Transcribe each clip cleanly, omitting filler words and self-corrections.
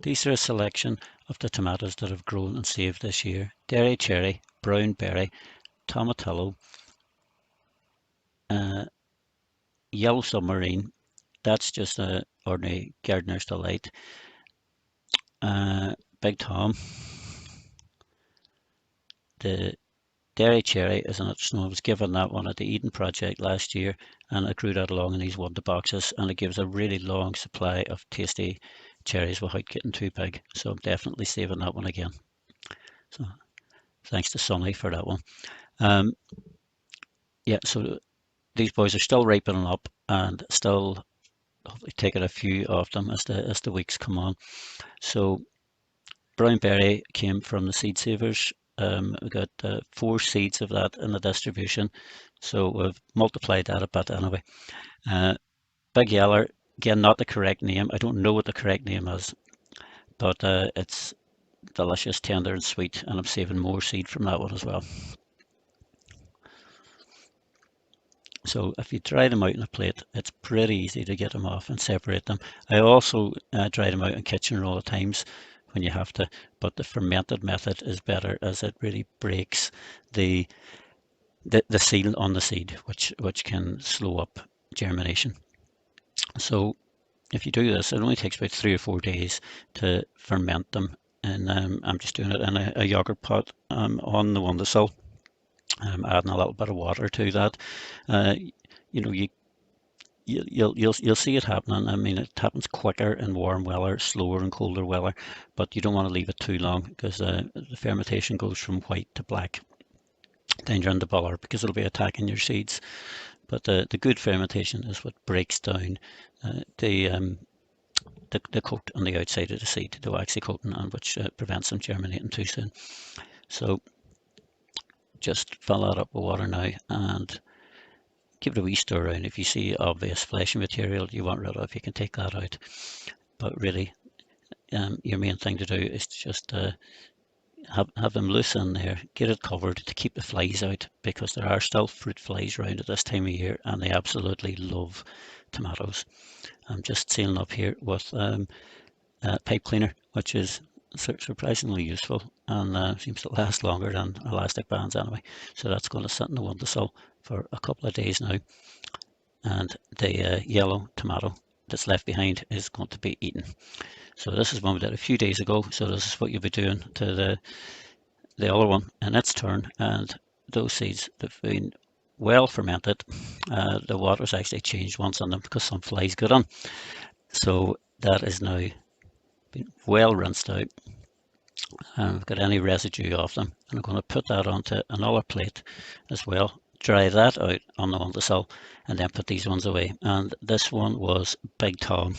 These are a selection of the tomatoes that have grown and saved this year. Derry cherry, brown berry, tomatillo, uh, yellow submarine, that's just a ordinary gardener's delight. Big Tom, the Derry cherry is an optional. I was given that one at the Eden project last year, and I grew that along in these wonder boxes, and it gives a really long supply of tasty cherries without getting too big. So I'm definitely saving that one again. So thanks to Sonny for that one. Um, yeah, so these boys are still ripening up and still hopefully taking a few of them as the weeks come on. So brown berry came from the seed savers. We got 4 seeds of that in the distribution, so we've multiplied that a bit anyway. Uh, Big Yeller, again, not the correct name. I don't know what the correct name is, but it's delicious, tender, and sweet, and I'm saving more seed from that one as well. So if you dry them out on a plate, it's pretty easy to get them off and separate them. I also dry them out in kitchen roll at times when you have to, but the fermented method is better as it really breaks the the seal on the seed, which can slow up germination. So if you do this, it only takes about 3 or 4 days to ferment them. And I'm just doing it in a yogurt pot on the windowsill, adding a little bit of water to that. Uh, you know, you'll see it happening. I mean, it happens quicker in warm weather, slower in colder weather, but you don't want to leave it too long because the fermentation goes from white to black. Then you're in the boiler because it'll be attacking your seeds. But the good fermentation is what breaks down the coat on the outside of the seed, the waxy coating, and which prevents them germinating too soon. So just fill that up with water now and give it a wee stir around. If you see obvious fleshy material you want rid of, you can take that out. But really, your main thing to do is just have them loose in there, get it covered to keep the flies out, because there are still fruit flies around at this time of year and they absolutely love tomatoes. I'm just sealing up here with pipe cleaner, which is surprisingly useful and seems to last longer than elastic bands anyway. So that's going to sit in the windowsill for a couple of days now, and the yellow tomato that's left behind is going to be eaten. So this is one we did a few days ago, so this is what you'll be doing to the other one in its turn, and those seeds have been well fermented. The water's actually changed once on them because some flies got on. So that is now been well rinsed out. I haven't got any residue of them, and I'm going to put that onto another plate as well, dry that out on the windowsill, and then put these ones away. And this one was Big Tom.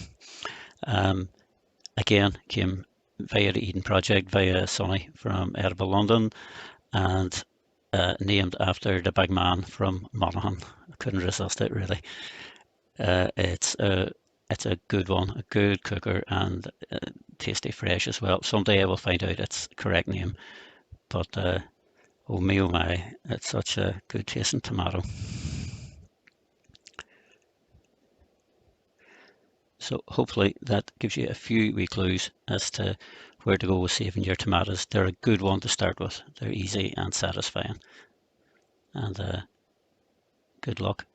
Again, came via the Eden Project, via Sonny from Edinburgh, London, and named after the big man from Monaghan. I couldn't resist it, really. It's a good one, a good cooker, and tasty fresh as well. Someday I will find out its correct name, but oh my, it's such a good tasting tomato. So hopefully that gives you a few wee clues as to where to go with saving your tomatoes. They're a good one to start with. They're easy and satisfying. And good luck.